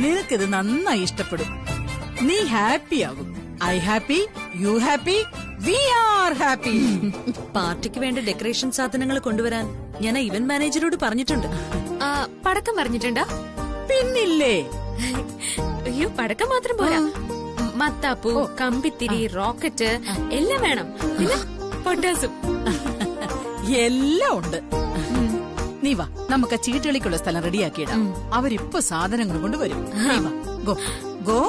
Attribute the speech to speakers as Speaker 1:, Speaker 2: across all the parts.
Speaker 1: നിനക്കിത് നന്നായി ഇഷ്ടപ്പെടും. നീ ഹാപ്പി ആകും. I happy, you happy, we are happy.
Speaker 2: പാർട്ടിക്ക് വേണ്ട ഡെക്കറേഷൻ സാധനങ്ങൾ കൊണ്ടുവരാൻ ഞാൻ ഇവന്റ് മാനേജരോട് പറഞ്ഞിട്ടുണ്ട്.
Speaker 3: പടക്കം പറഞ്ഞിട്ടുണ്ടോ?
Speaker 1: പിന്നില്ലേ.
Speaker 3: അയ്യോ, പടക്കം മാത്രം പോരാ, മത്താപ്പൂ, കമ്പിത്തിരി, റോക്കറ്റ് എല്ലാം വേണം. പിന്നെ പൊട്ടാസും
Speaker 1: എല്ലാം ഉണ്ട്. നീ വാ, നമുക്ക് ചീട്ടുകളിക്കുള്ള സ്ഥലം റെഡിയാക്കിയിടാം. അവരിപ്പോ സാധനങ്ങൾ കൊണ്ട് വരും. Go go.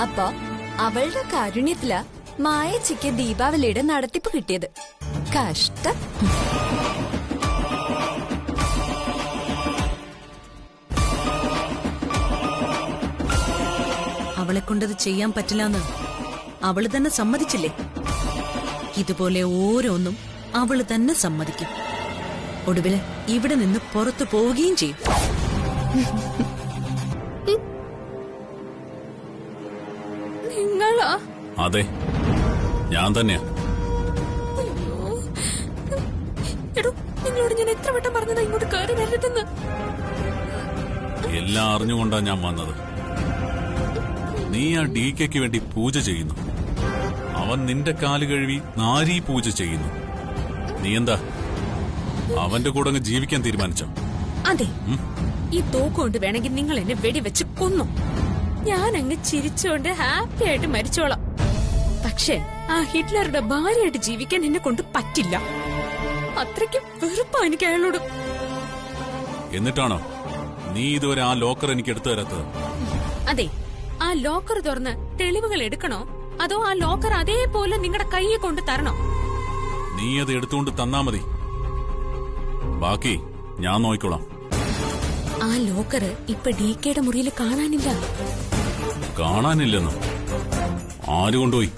Speaker 4: അപ്പൊ അവളുടെ കാരുണ്യത്തില മായച്ചിക്ക് ദീപാവലിയുടെ നടത്തിപ്പ് കിട്ടിയത്. കഷ്ടം.
Speaker 2: അവളെ കൊണ്ടത് ചെയ്യാൻ പറ്റില്ലെന്ന് അവള് തന്നെ സമ്മതിച്ചില്ലേ? ഇതുപോലെ ഓരോന്നും അവള് തന്നെ സമ്മതിക്കും. ഒടുവില് ഇവിടെ നിന്ന് പുറത്തു പോവുകയും ചെയ്യും.
Speaker 3: നിങ്ങളാ?
Speaker 5: അതെ, ഞാൻ തന്നെയാ.
Speaker 3: എടോ, നിങ്ങളോട് ഞാൻ എത്ര വട്ടം പറഞ്ഞതാ ഇങ്ങോട്ട് കയറി വരരുതെന്ന്?
Speaker 5: എല്ലാം അറിഞ്ഞുകൊണ്ടാ ഞാൻ വന്നത്. നീ ആ DKക്ക് വേണ്ടി പൂജ ചെയ്യുന്നു. അവൻ നിന്റെ കാല് കഴുകി നാരീ പൂജ ചെയ്യുന്നു. നീ എന്താ അവന്റെ കൂടെ അങ്ങ് ജീവിക്കാൻ തീരുമാനിച്ചോ?
Speaker 3: അതെ, ഈ തോക്കുകൊണ്ട് വേണമെങ്കിൽ നിങ്ങൾ എന്നെ വെടിവെച്ച് കൊന്നു. ഞാൻ അങ്ങ് ചിരിച്ചുകൊണ്ട് ഹാപ്പി ആയിട്ട് മരിച്ചോളാം. പക്ഷേ ആ ഹിറ്റ്ലറുടെ ഭാര്യയായിട്ട് ജീവിക്കാൻ എന്നെ കൊണ്ട് പറ്റില്ല. അത്രയ്ക്ക് വെറുപ്പാ എനിക്ക് അയാളോട്.
Speaker 5: എന്നിട്ടാണോ നീ ഇതുവരെ ആ ലോക്കർ എനിക്ക് എടുത്തു തരാത്തത്?
Speaker 3: അതെ, ആ ലോക്കർ തുറന്ന് തെളിവുകൾ എടുക്കണോ അതോ ആ ലോക്കർ അതേപോലെ നിങ്ങളുടെ കയ്യെ കൊണ്ട് തരണോ?
Speaker 5: നീ അത് എടുത്തുകൊണ്ട് തന്നാ മതി, ബാക്കി ഞാൻ നോക്കിക്കോളാം.
Speaker 3: ആ ലോക്കർ ഇപ്പൊ DKയുടെ മുറിയിൽ കാണാനില്ല.
Speaker 5: കാണാനില്ലെന്നോ? ആര് കൊണ്ടുപോയി?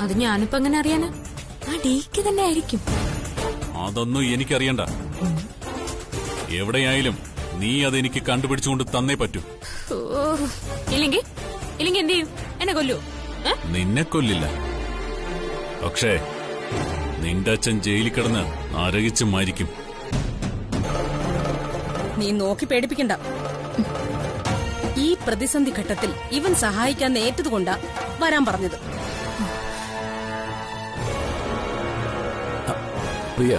Speaker 3: അത് ഞാനിപ്പോ എങ്ങനെ അറിയാനാ? ആ DK തന്നെ ആയിരിക്കും.
Speaker 5: അതൊന്നും എനിക്കറിയണ്ട. എവിടെയായാലും നീ അതെനിക്ക് കണ്ടുപിടിച്ചുകൊണ്ട് തന്നേ പറ്റൂ.
Speaker 3: ഇല്ലെങ്കിൽ എന്ത് ചെയ്യും? എന്നെ കൊല്ലൂ?
Speaker 5: നിന്നെ കൊല്ലില്ല, പക്ഷേ നിന്റെ അച്ഛൻ ജയിലിൽ കിടന്ന് നരകിച്ച് മരിക്കും.
Speaker 2: നീ നോക്കി പേടിപ്പിക്കണ്ട. ഈ പ്രതിസന്ധി ഘട്ടത്തിൽ ഇവൻ സഹായിക്കാൻ ഏറ്റതുകൊണ്ടാ വരാൻ പറഞ്ഞത്.
Speaker 6: പ്രിയ,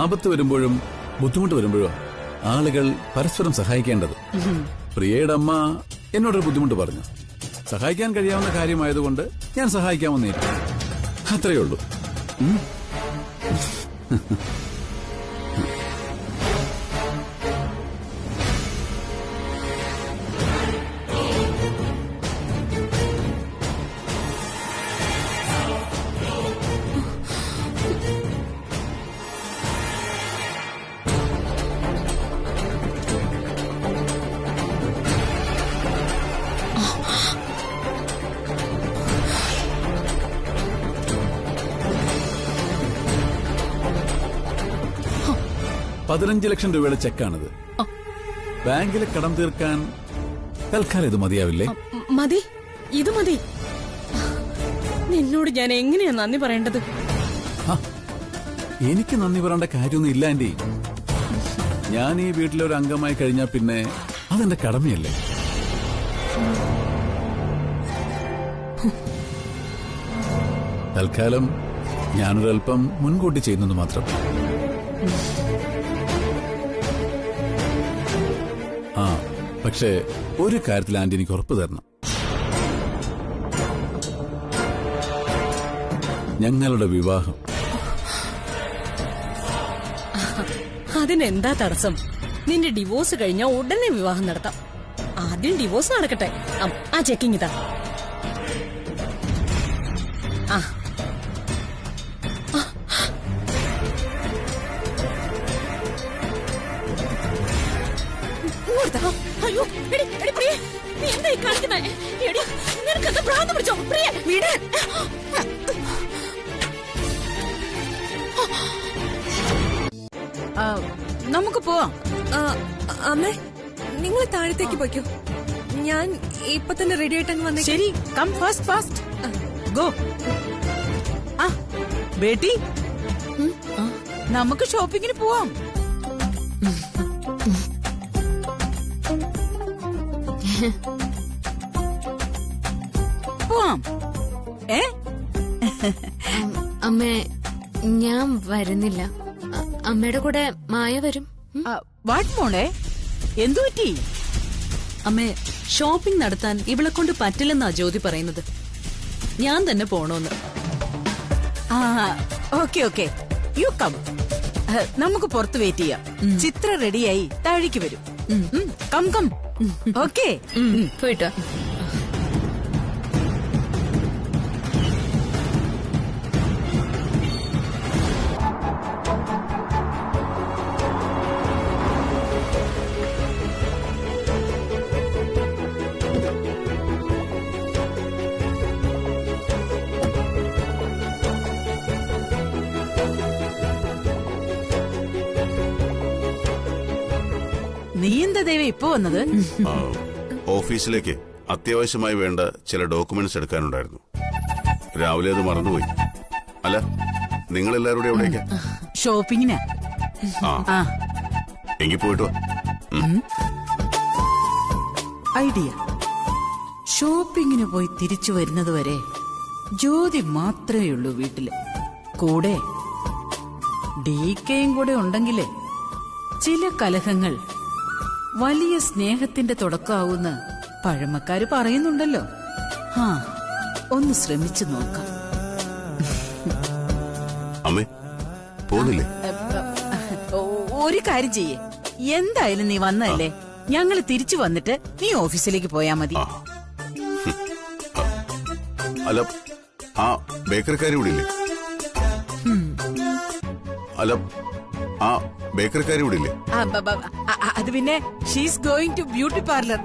Speaker 6: ആപത്ത് വരുമ്പോഴും ബുദ്ധിമുട്ട് വരുമ്പോഴും ആളുകൾ പരസ്പരം സഹായിക്കേണ്ടത്. പ്രിയയുടെ അമ്മ എന്നോടൊരു ബുദ്ധിമുട്ട് പറഞ്ഞു. സഹായിക്കാൻ കഴിയാവുന്ന കാര്യമായതുകൊണ്ട് ഞാൻ സഹായിക്കാമെന്നേറ്റു. അത്രയേ ഉള്ളൂ. $15 ലക്ഷം രൂപയുടെ ചെക്കാണിത്. ബാങ്കിലെ കടം തീർക്കാൻ തൽക്കാലം ഇത് മതിയാവില്ലേ?
Speaker 2: മതി, ഇത് മതി. നിന്നോട് ഞാൻ എങ്ങനെയാ നന്ദി പറയേണ്ടത്?
Speaker 6: എനിക്ക് നന്ദി പറയേണ്ട കാര്യമൊന്നും ഇല്ല ആന്റി. ഞാൻ ഈ വീട്ടിലെ ഒരു അംഗമായി കഴിഞ്ഞാൽ പിന്നെ അതെന്റെ കടമയല്ലേ. തൽക്കാലം ഞാനൊരൽപ്പം മുൻകൂട്ടി ചെയ്യുന്നത് മാത്രം. പക്ഷേ ഒരു കാര്യത്തിൽ ആന്റി എനിക്ക് ഉറപ്പ് തരണം. ഞങ്ങളുടെ വിവാഹം.
Speaker 2: അതിനെന്താ തടസ്സം? നിന്റെ ഡിവോഴ്സ് കഴിഞ്ഞാൽ ഉടനെ വിവാഹം നടത്താം. ആദ്യം ഡിവോഴ്സ് നടക്കട്ടെ. ആ ചെക്കിങ് ഇതാ. അയ്യോ, പ്രിയ, നീ എന്തായി കാണിക്കുന്നേ? നിനക്കെന്താ ഭ്രാന്ത് പിടിച്ചോ? പ്രിയ, വീട്.
Speaker 1: നമുക്ക് പോവാം.
Speaker 4: അമ്മേ, നിങ്ങൾ താഴത്തേക്ക് പോയിക്കോ. ഞാൻ ഇപ്പൊ തന്നെ റെഡി ആയിട്ടങ്ങ് വന്നേ.
Speaker 1: ശരി, കം ഫാസ്റ്റ് ഫാസ്റ്റ്. ഗോ. ബേട്ടി നമുക്ക് ഷോപ്പിങ്ങിന് പോവാം. പോവാം.
Speaker 3: അമ്മേ, ഞാൻ വരുന്നില്ല. അമ്മയുടെ കൂടെ മായ വരും.
Speaker 1: വാട്ട് മോളെ, എന്തു പറ്റി?
Speaker 2: അമ്മേ, ഷോപ്പിംഗ് നടത്താൻ ഇവളെ കൊണ്ട് പറ്റില്ലെന്നാ ജ്യോതി പറയുന്നത്. ഞാൻ തന്നെ പോണോന്ന്.
Speaker 1: Okay okay, you come. നമുക്ക് പുറത്ത് വെയിറ്റ് ചെയ്യാം. ചിത്ര റെഡിയായി താഴേക്ക് വരും. Come come. ഓക്കെ,
Speaker 3: പോയിട്ടോ.
Speaker 1: നീ എന്താ ദേവ ഇപ്പൊ വന്നത്?
Speaker 7: ഓഫീസിലേക്ക് അത്യാവശ്യമായി വേണ്ട ചില ഡോക്യുമെന്റ്സ് എടുക്കാനുണ്ടായിരുന്നു. രാവിലെ അത് മറന്നുപോയി. അല്ല, നിങ്ങളെല്ലാവരുടെ എവിടേക്കാ?
Speaker 1: ഷോപ്പിങ്ങിനാ.
Speaker 7: എങ്കിൽ പോയിട്ട് വാ.
Speaker 1: ഐഡിയ. ഷോപ്പിങ്ങിന് പോയി തിരിച്ചു വരുന്നത് വരെ ജ്യോതി മാത്രമേ ഉള്ളൂ വീട്ടില്. കൂടെ DKയും കൂടെ ഉണ്ടെങ്കിലേ ചില കലഹങ്ങൾ വലിയ സ്നേഹത്തിന്റെ തുടക്കമാവുന്ന പഴമക്കാര് പറയുന്നുണ്ടല്ലോ. ഒന്ന് ശ്രമിച്ചു നോക്കാം.
Speaker 7: അമ്മേ, പോകുന്നില്ലേ?
Speaker 1: ഒരു കാര്യം ചെയ്യേ, എന്തായാലും നീ വന്നതല്ലേ, ഞങ്ങള് തിരിച്ചു വന്നിട്ട് നീ ഓഫീസിലേക്ക് പോയാ മതി.
Speaker 7: അല്ല, ആ ബേക്കറിക്കാരി ഇവിടെ ഇല്ലേ? അല്ല, ആ ബേക്കറിക്കാരി ഇവിടെ ഇല്ലേ?
Speaker 1: അത് പിന്നെ she's going to beauty parlour.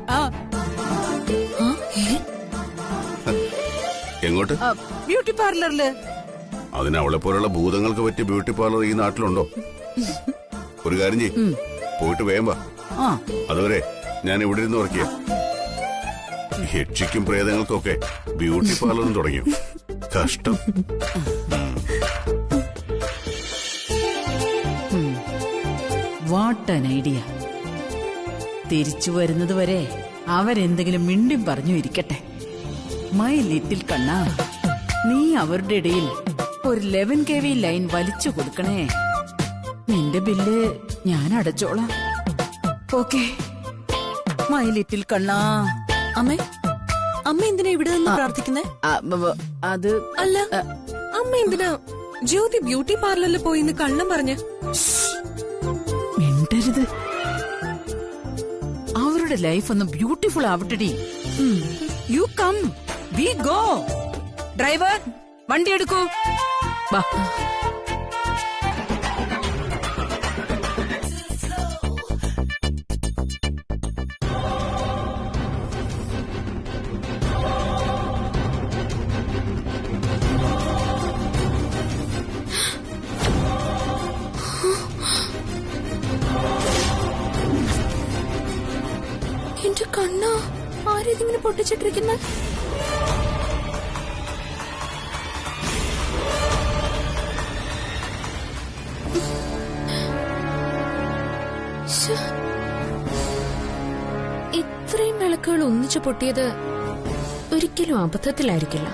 Speaker 7: എങ്ങോട്ട്?
Speaker 1: ബ്യൂട്ടി പാർലറില്.
Speaker 7: അതിന് അവളെ പോലുള്ള ഭൂതങ്ങൾക്ക് പറ്റിയ ബ്യൂട്ടി പാർലർ ഈ നാട്ടിലുണ്ടോ? ഒരു കാര്യം ചെയ്യ്, പോയിട്ട് വേഗം വാ. അതുവരെ ഞാൻ ഇവിടെ ഇരുന്ന് വർക്ക് ചെയ്യാം. യക്ഷിക്കും പ്രേതങ്ങൾക്കൊക്കെ ബ്യൂട്ടി പാർലറും തുടങ്ങിയോ? കഷ്ടം.
Speaker 1: What an idea. തിരിച്ചു വരുന്നത് വരെ അവരെന്തെങ്കിലും മിണ്ടും പറഞ്ഞു ഇരിക്കട്ടെ. മൈ ലിറ്റിൽ കണ്ണാ, നീ അവരുടെ ഇടയിൽ ഒരു 11 kV ലൈൻ വലിച്ചു കൊടുക്കണേ. നിന്റെ ബില്ല് ഞാൻ അടച്ചോളാം. ഓക്കെ മൈ ലിറ്റിൽ കണ്ണാ.
Speaker 2: അമ്മേ, അമ്മ എന്തിനാ ഇവിടെ നിന്ന് പ്രാർത്ഥിക്കുന്നേ?
Speaker 1: അത്
Speaker 4: അല്ല, അമ്മ എന്തിനാ ജ്യോതി ബ്യൂട്ടി പാർലറിൽ പോയിന്ന് കള്ളം പറഞ്ഞ?
Speaker 1: മിണ്ടരുത്. അവരുടെ ലൈഫ് ഒന്ന് ബ്യൂട്ടിഫുൾ ആവട്ടെടി. You come, we go. Driver, വണ്ടി എടുക്കൂ. വാ.
Speaker 3: എന്റെ കണ്ണ, ആരെതിങ്ങനെ പൊട്ടിച്ചിട്ടിരിക്കുന്ന? ഇത്രയും വിളക്കുകൾ ഒന്നിച്ചു പൊട്ടിയത് ഒരിക്കലും അബദ്ധത്തിലായിരിക്കില്ല.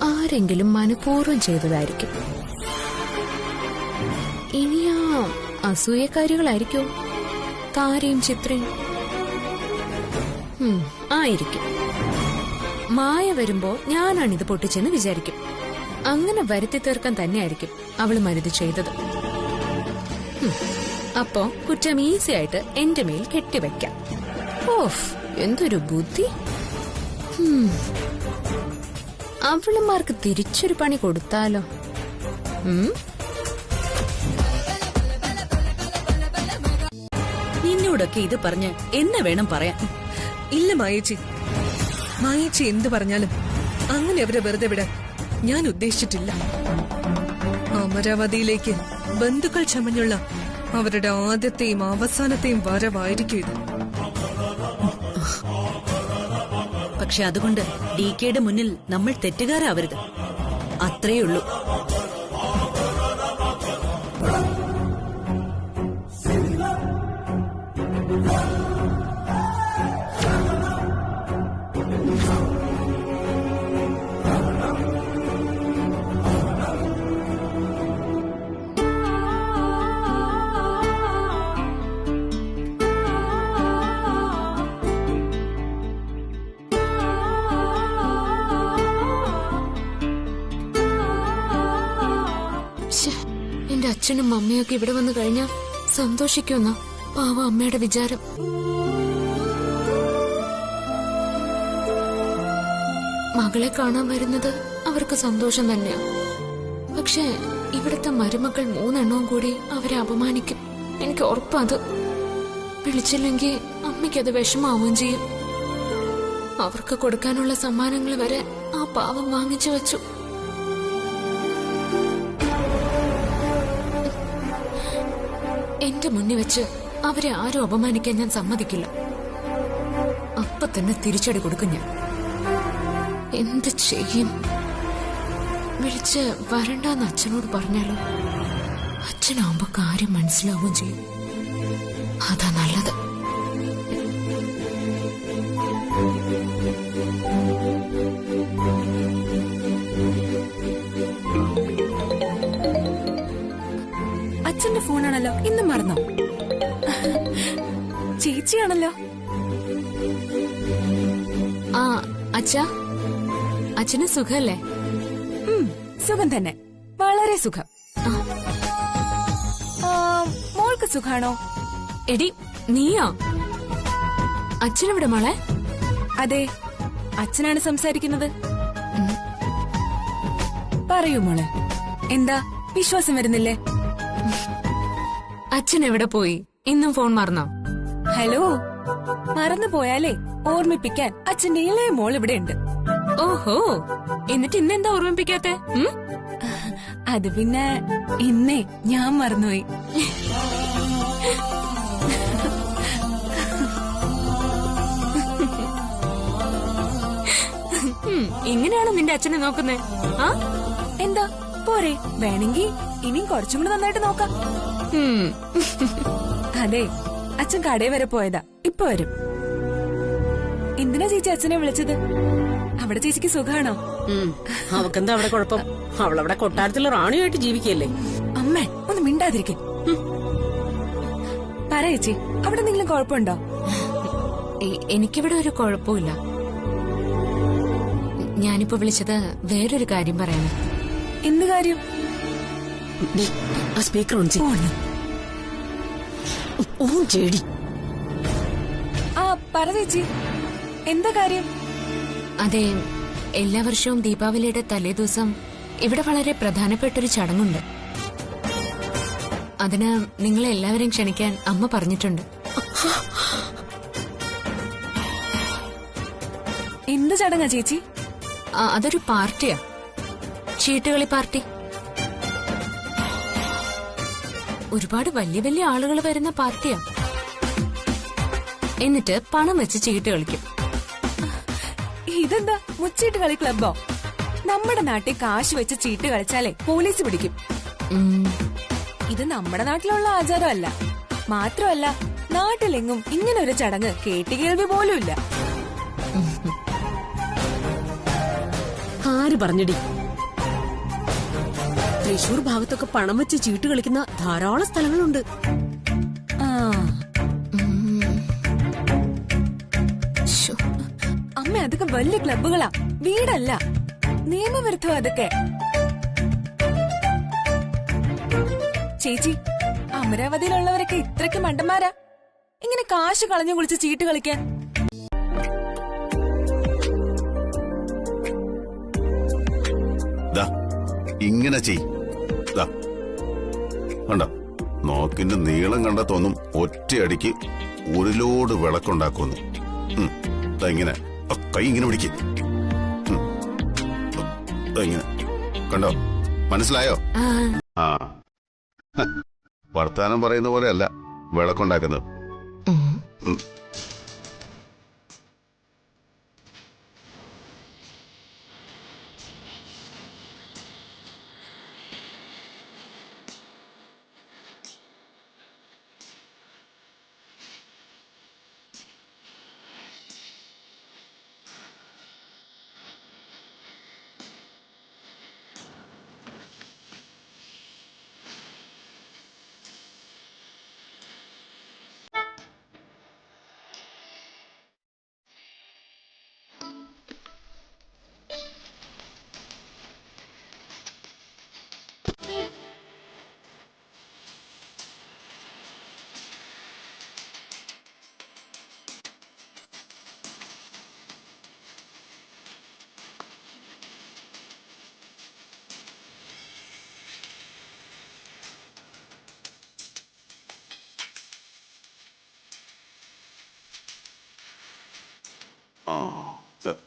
Speaker 3: ആരെങ്കിലും മനഃപൂർവ്വം ചെയ്തതായിരിക്കും. ഇനിയാ അസൂയക്കാരികളായിരിക്കോ താരയും ചിത്രയും? ആയിരിക്കും. മായ വരുമ്പോ ഞാനാണിത് പൊട്ടിച്ചെന്ന് വിചാരിക്കും. അങ്ങനെ വരുത്തി തീർക്കാൻ തന്നെയായിരിക്കും അവള് മരുത് ചെയ്തത്. അപ്പോ കുറ്റം ഈസി ആയിട്ട് എന്റെ മേൽ കെട്ടിവെക്കാം. ഓഫ്, എന്തൊരു ബുദ്ധി. അവളുമാർക്ക് തിരിച്ചൊരു പണി കൊടുത്താലോ?
Speaker 2: നിന്നോടൊക്കെ ഇത് പറഞ്ഞ് എന്നെ വേണം പറയാൻ.
Speaker 4: ഇല്ല മായേച്ചി, മായേച്ചി എന്ത് പറഞ്ഞാലും അങ്ങനെ അവരെ വെറുതെ വിടാൻ ഞാൻ ഉദ്ദേശിച്ചിട്ടില്ല. അമരാവതിയിലേക്ക് ബന്ധുക്കൾ ചമഞ്ഞുള്ള അവരുടെ ആദ്യത്തെയും അവസാനത്തെയും വരവായിരിക്കും ഇത്.
Speaker 2: പക്ഷെ അതുകൊണ്ട് DKയുടെ മുന്നിൽ നമ്മൾ തെറ്റുകാരാവരുത്. അത്രേ ഉള്ളൂ.
Speaker 3: എന്റെ അച്ഛനും അമ്മയൊക്കെ ഇവിടെ വന്നു കഴിഞ്ഞാ സന്തോഷിക്കുമെന്ന പാവ അമ്മയുടെ വിചാരം. മകളെ കാണാൻ വരുന്നത് അവർക്ക് സന്തോഷം തന്നെയാ. പക്ഷെ ഇവിടുത്തെ മരുമക്കൾ 3 എണ്ണവും കൂടി അവരെ അപമാനിക്കും. എനിക്ക് ഉറപ്പത്. വിളിച്ചില്ലെങ്കിൽ അമ്മയ്ക്കത് വിഷമാവുകയും ചെയ്യും. അവർക്ക് കൊടുക്കാനുള്ള സമ്മാനങ്ങൾ വരെ ആ പാവം വാങ്ങിച്ചു വെച്ചു. എന്റെ മുന്നിൽ വെച്ച് അവരെ ആരും അപമാനിക്കാൻ ഞാൻ സമ്മതിക്കില്ല. അപ്പൊ തന്നെ തിരിച്ചടി കൊടുക്കും ഞാൻ. എന്ത് ചെയ്യും? വിളിച്ച് വരണ്ടെന്ന് അച്ഛനോട് പറഞ്ഞാലോ? അച്ഛനാവുമ്പോ കാര്യം മനസ്സിലാവുകയും ചെയ്യും. അതാ നല്ലത്.
Speaker 8: അച്ഛന്റെ ഫോണാണല്ലോ. ഇന്നും മറന്നോ? ചേച്ചിയാണല്ലോ.
Speaker 3: ആ അച്ഛാ, അച്ഛന് സുഖല്ലേ?
Speaker 8: സുഖം തന്നെ, വളരെ സുഖം. മോൾക്ക് സുഖാണോ?
Speaker 3: എടി നീയാ? അച്ഛനെവിടെ മോളെ?
Speaker 8: അതെ, അച്ഛനാണ് സംസാരിക്കുന്നത്. പറയൂ മോളെ, എന്താ വിശ്വാസം വരുന്നില്ലേ?
Speaker 3: അച്ഛൻ എവിടെ പോയി? ഇന്നും ഫോൺ മറന്നോ?
Speaker 8: ഹലോ, മറന്നു പോയാലേ ഓർമ്മിപ്പിക്കാൻ അച്ഛന്റെ ഇളയ മോൾ ഇവിടെ ഉണ്ട്.
Speaker 3: ഓഹോ, എന്നിട്ട് ഇന്നെന്താ ഓർമ്മിപ്പിക്കാത്തെ?
Speaker 8: അത് പിന്നെ ഇന്നേ ഞാൻ മറന്നുപോയി.
Speaker 3: ഇങ്ങനെയാണോ നിന്റെ അച്ഛനെ നോക്കുന്നേ? ആ
Speaker 8: എന്താ പോരെ? വേണമെങ്കിൽ ഇനിയും കുറച്ചും കൂടി നന്നായിട്ട് നോക്കാം. അതെ, അച്ഛൻ കടയിൽ വരെ പോയതാ, ഇപ്പൊ വരും. എന്തിനാ ചേച്ചി അച്ഛനെ വിളിച്ചത്? അവിടെ ചേച്ചിക്ക് സുഖാണോ?
Speaker 2: അവക്കെന്താ അവിടെ കുഴപ്പം? അവളവിടെ കൊട്ടാരത്തിലെ റാണിയായിട്ട് ജീവിക്കല്ലേ.
Speaker 8: അമ്മേ ഒന്ന് മിണ്ടാതിരിക്കെ. പറ ചേച്ചി, അവിടെ എന്തെങ്കിലും കുഴപ്പമുണ്ടോ?
Speaker 3: എനിക്കിവിടെ ഒരു കുഴപ്പമില്ല. ഞാനിപ്പോ വിളിച്ചത് വേറൊരു കാര്യം പറയാനാ.
Speaker 8: എന്ത് കാര്യം?
Speaker 2: സ്പീക്കർ ഓൺ ചെയ്യടി.
Speaker 8: ആ പറ ചേച്ചി, എന്താ കാര്യം?
Speaker 3: അതെ, എല്ലാ വർഷവും ദീപാവലിയുടെ തലേദിവസം ഇവിടെ വളരെ പ്രധാനപ്പെട്ടൊരു ചടങ്ങുണ്ട്. അതിന് നിങ്ങളെ എല്ലാവരെയും ക്ഷണിക്കാൻ അമ്മ പറഞ്ഞിട്ടുണ്ട്.
Speaker 8: എന്ത് ചടങ്ങാ ചേച്ചി?
Speaker 3: അതൊരു പാർട്ടിയാ, ചീട്ടുകളി പാർട്ടി. ഒരുപാട് വലിയ വലിയ ആളുകൾ വരുന്ന പാർട്ടിയാ. എന്നിട്ട് പണം വെച്ച് ചീട്ട് കളിക്കും.
Speaker 8: ഇതെന്താ മുച്ചീട്ട് കളി ക്ലബോ? നമ്മുടെ നാട്ടിൽ കാശ് വെച്ച് ചീട്ട് കളിച്ചാലേ പോലീസ് പിടിക്കും. ഇത് നമ്മുടെ നാട്ടിലുള്ള ആചാരമല്ല. മാത്രമല്ല, നാട്ടിലെങ്ങും ഇങ്ങനെ ഒരു ചടങ്ങ് കേട്ടുകേൾവി പോലും ഇല്ല.
Speaker 2: ആര് പറഞ്ഞടി? തൃശൂർ ഭാഗത്തൊക്കെ പണം വെച്ച് ചീട്ട് കളിക്കുന്ന ധാരാളം സ്ഥലങ്ങളുണ്ട്.
Speaker 8: അമ്മ, അതൊക്കെ വലിയ ക്ലബുകളാ, വീടല്ല. നിയമവിരുദ്ധം അതൊക്കെ. ചേച്ചി, അമരാവതിയിലുള്ളവരൊക്കെ ഇത്രയ്ക്ക് മണ്ടന്മാരാ ഇങ്ങനെ കാശ് കളഞ്ഞു കുളിച്ച് ചീട്ട് കളിക്കാൻ?
Speaker 7: ഇങ്ങനെ കണ്ടോ, നോക്കിന്റെ നീളം കണ്ട തോന്നും ഒറ്റയടിക്ക് ഒരു ലോഡ് വിളക്കുണ്ടാക്കുന്നു. ഇങ്ങനെ കൈ ഇങ്ങനെ പിടിക്കും. ഇങ്ങനെ കണ്ടോ, മനസ്സിലായോ? ആ, വർത്താനം പറയുന്ന പോലെയല്ല വിളക്കുണ്ടാക്കുന്നത്.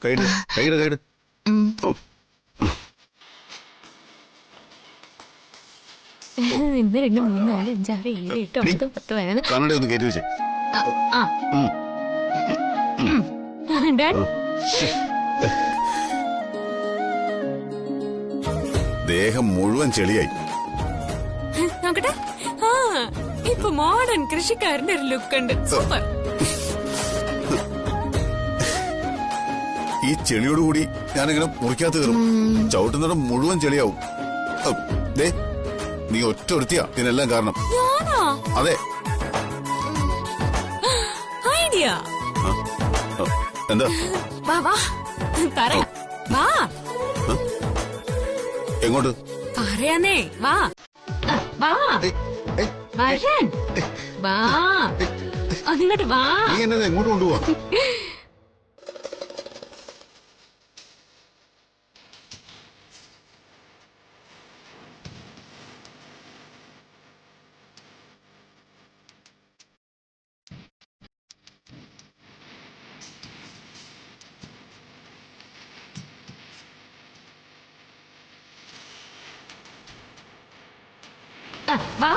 Speaker 7: കൈഡ് കൈഡ് കൈഡ്
Speaker 3: ഇന്ന് 2 3 4 5 6 7 8 9 10 11
Speaker 7: കണ്ണട ഒന്ന് കയറ്റി വെച്ചേ. ദേഹം മുഴുവൻ ചെളിയായി.
Speaker 3: നോക്കട്ടെ. ഇപ്പൊ മോഡേൺ കൃഷിക്കാരന്റെ ഒരു ലുക്ക് ഉണ്ട്. സൂപ്പർ.
Speaker 7: ഈ ചെളിയോടുകൂടി ഞാനിങ്ങനെ മുറിക്കാത്ത കയറും. ചവിട്ടുന്നിടം മുഴുവൻ ചെളിയാവും. ദേ, നീ ഒറ്റ ഒരുത്തിയാ ഇതിനെല്ലാം കാരണം. അതെ.
Speaker 3: ഐഡിയ.
Speaker 7: എന്താ?
Speaker 3: വാ വാ പറയാ. വാ.
Speaker 7: എങ്ങോട്ട്?
Speaker 3: പറയാനേ. വാ വാ വരാൻ. വാ അങ്ങോട്ട് വാ.
Speaker 7: നീ എന്നെ എങ്ങോട്ട് കൊണ്ടുപോവാ?
Speaker 3: വാ.